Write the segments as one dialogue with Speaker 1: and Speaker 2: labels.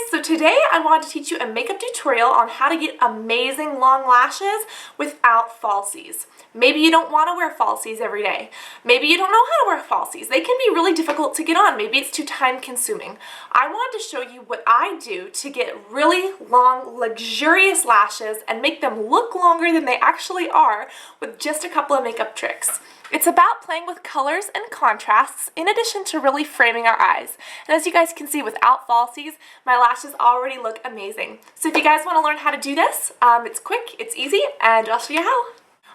Speaker 1: so today I want to teach you a makeup tutorial on how to get amazing long lashes without falsies. Maybe you don't want to wear falsies every day. Maybe you don't know how to wear falsies. They can be really difficult to get on. Maybe it's too time consuming. I wanted to show you what I do to get really long, luxurious lashes and make them look longer than they actually are with just a couple of makeup tricks. It's about playing with colors and contrasts in addition to really framing our eyes. And as you guys can see, without falsies, my lashes already look amazing. So if you guys want to learn how to do this, it's quick, it's easy, and I'll show you how.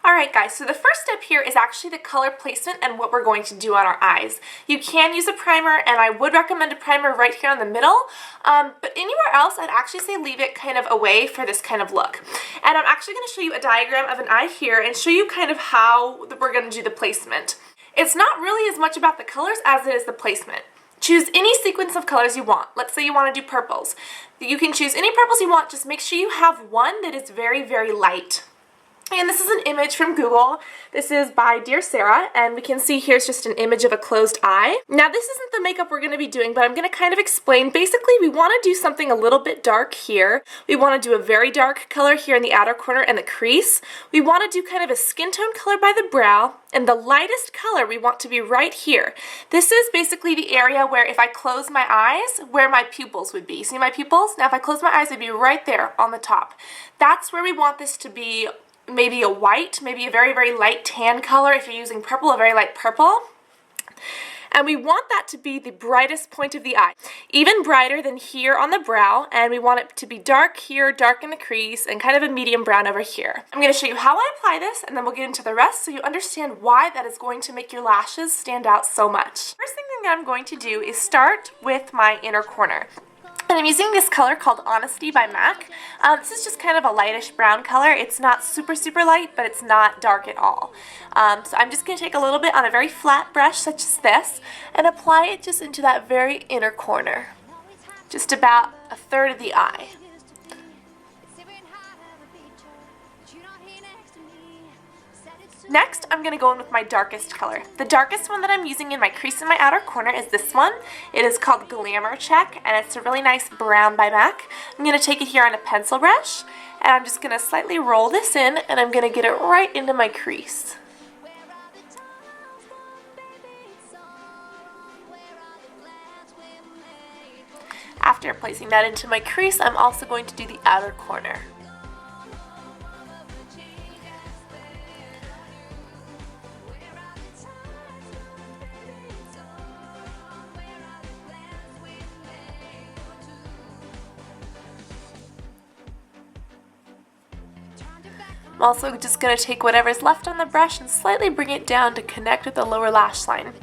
Speaker 1: Alright guys, so the first step here is actually the color placement and what we're going to do on our eyes. You can use a primer, and I would recommend a primer right here in the middle, but anywhere else I'd actually say leave it kind of away for this kind of look. And I'm actually going to show you a diagram of an eye here and show you kind of how we're going to do the placement. It's not really as much about the colors as it is the placement. Choose any sequence of colors you want. Let's say you want to do purples. You can choose any purples you want, just make sure you have one that is very, very light. And this is an image from Google. This is by Dear Sarah, and we can see here's just an image of a closed eye. Now this isn't the makeup we're going to be doing, but I'm going to kind of explain. Basically, we want to do something a little bit dark here. We want to do a very dark color here in the outer corner and the crease. We want to do kind of a skin tone color by the brow, and the lightest color we want to be right here. This is basically the area where if I close my eyes, where my pupils would be. See my pupils? Now if I close my eyes, they'd be right there on the top. That's where we want this to be. Maybe a white, maybe a very, very light tan color if you're using purple, a very light purple. And we want that to be the brightest point of the eye, even brighter than here on the brow, and we want it to be dark here, dark in the crease, and kind of a medium brown over here. I'm going to show you how I apply this, and then we'll get into the rest so you understand why that is going to make your lashes stand out so much. First thing that I'm going to do is start with my inner corner. And I'm using this color called Honesty by MAC. This is just kind of a lightish brown color. It's not super, super light, but it's not dark at all. So I'm just going to take a little bit on a very flat brush, such as this, and apply it just into that very inner corner. Just about a third of the eye. Next, I'm going to go in with my darkest color. The darkest one that I'm using in my crease in my outer corner is this one. It is called Glamour Check, and it's a really nice brown by MAC. I'm going to take it here on a pencil brush, and I'm just going to slightly roll this in, and I'm going to get it right into my crease. After placing that into my crease, I'm also going to do the outer corner. I'm also just going to take whatever's left on the brush and slightly bring it down to connect with the lower lash line.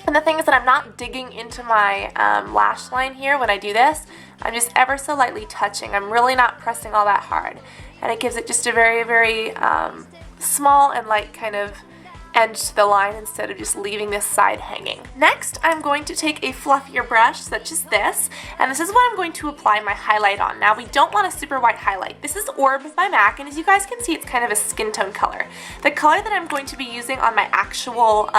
Speaker 1: And the thing is that I'm not digging into my lash line here when I do this. I'm just ever so lightly touching. I'm really not pressing all that hard. And it gives it just a very, very small and light kind of edge to the line instead of just leaving this side hanging. Next, I'm going to take a fluffier brush such as this, and this is what I'm going to apply my highlight on. Now we don't want a super white highlight. This is Orb by MAC, and as you guys can see, it's kind of a skin tone color. The color that I'm going to be using on my actual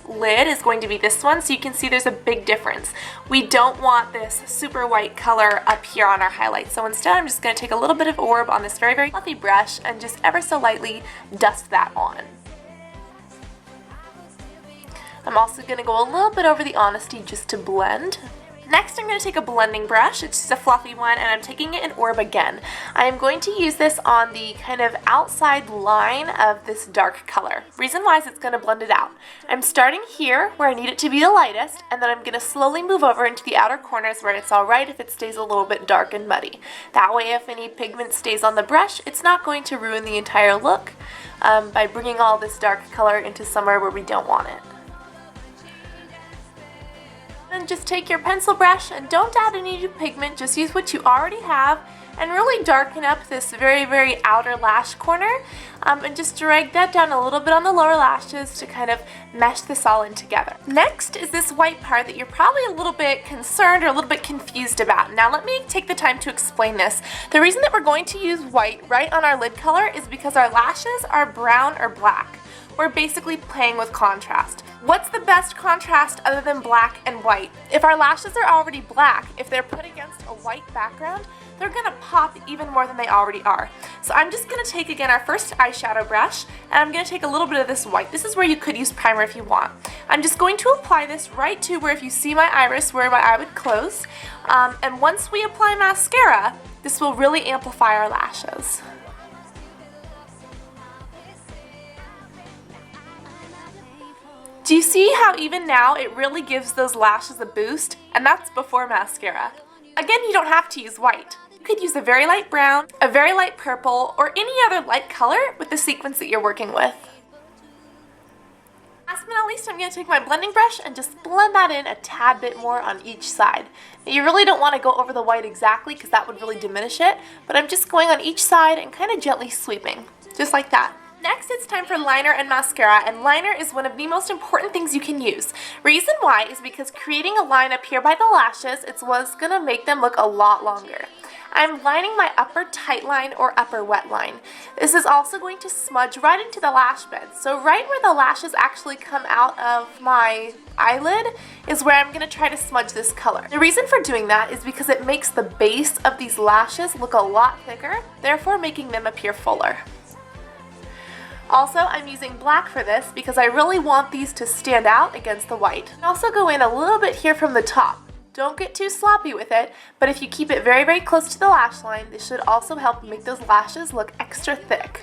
Speaker 1: lid is going to be this one, so you can see there's a big difference. We don't want this super white color up here on our highlight, so instead I'm just going to take a little bit of Orb on this very, very fluffy brush and just ever so lightly dust that on. I'm also going to go a little bit over the Honesty just to blend. Next, I'm going to take a blending brush. It's just a fluffy one, and I'm taking it in Orb again. I am going to use this on the kind of outside line of this dark color. Reason why is it's going to blend it out. I'm starting here where I need it to be the lightest, and then I'm going to slowly move over into the outer corners where it's alright if it stays a little bit dark and muddy. That way, if any pigment stays on the brush, it's not going to ruin the entire look by bringing all this dark color into somewhere where we don't want it. And just take your pencil brush and don't add any new pigment, just use what you already have and really darken up this very, very outer lash corner and just drag that down a little bit on the lower lashes to kind of mesh this all in together. Next is this white part that you're probably a little bit concerned or a little bit confused about. Now let me take the time to explain this. The reason that we're going to use white right on our lid color is because our lashes are brown or black. we're basically playing with contrast. What's the best contrast other than black and white? If our lashes are already black, if they're put against a white background, they're gonna pop even more than they already are. So I'm just gonna take again our first eyeshadow brush, and I'm gonna take a little bit of this white. This is where you could use primer if you want. I'm just going to apply this right to where, if you see my iris, where my eye would close. And once we apply mascara, this will really amplify our lashes. Do you see how even now it really gives those lashes a boost? And that's before mascara. Again, you don't have to use white. You could use a very light brown, a very light purple, or any other light color with the sequence that you're working with. Last but not least, I'm going to take my blending brush and just blend that in a tad bit more on each side. Now, you really don't want to go over the white exactly because that would really diminish it, but I'm just going on each side and kind of gently sweeping, just like that. Next, it's time for liner and mascara, and liner is one of the most important things you can use. Reason why is because creating a line up here by the lashes, it's what's going to make them look a lot longer. I'm lining my upper tight line or upper wet line. This is also going to smudge right into the lash bed. So right where the lashes actually come out of my eyelid is where I'm going to try to smudge this color. The reason for doing that is because it makes the base of these lashes look a lot thicker, therefore making them appear fuller. Also, I'm using black for this because I really want these to stand out against the white. I also go in a little bit here from the top. Don't get too sloppy with it, but if you keep it very, very close to the lash line, this should also help make those lashes look extra thick.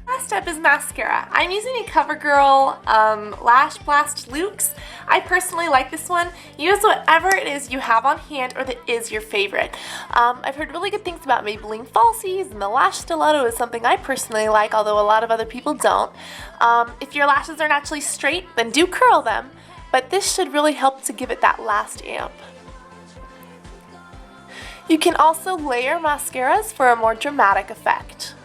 Speaker 1: Last up is mascara. I'm using a CoverGirl Lash Blast Luxe. I personally like this one. Use whatever it is you have on hand or that is your favorite. I've heard really good things about Maybelline Falsies, and the Lash Stiletto is something I personally like, although a lot of other people don't. If your lashes are naturally straight, then do curl them, but this should really help to give it that last amp. You can also layer mascaras for a more dramatic effect.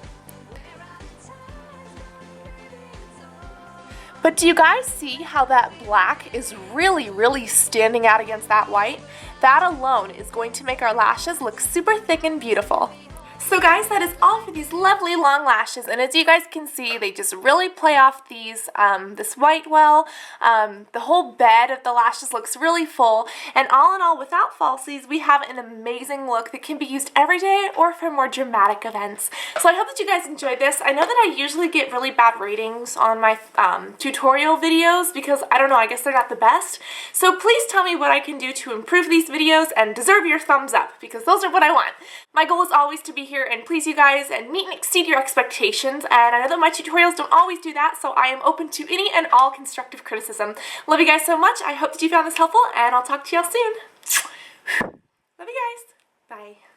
Speaker 1: But do you guys see how that black is really, really standing out against that white? That alone is going to make our lashes look super thick and beautiful. So guys, that is all for these lovely long lashes, and as you guys can see, they just really play off these, this white well. The whole bed of the lashes looks really full, and all in all, without falsies, we have an amazing look that can be used every day or for more dramatic events. So I hope that you guys enjoyed this. I know that I usually get really bad ratings on my tutorial videos because, I don't know, I guess they're not the best. So please tell me what I can do to improve these videos and deserve your thumbs up, because those are what I want. My goal is always to be here and please you guys and meet and exceed your expectations, and I know that my tutorials don't always do that, so I am open to any and all constructive criticism. Love you guys so much. I hope that you found this helpful, and I'll talk to y'all soon. Love you guys. Bye.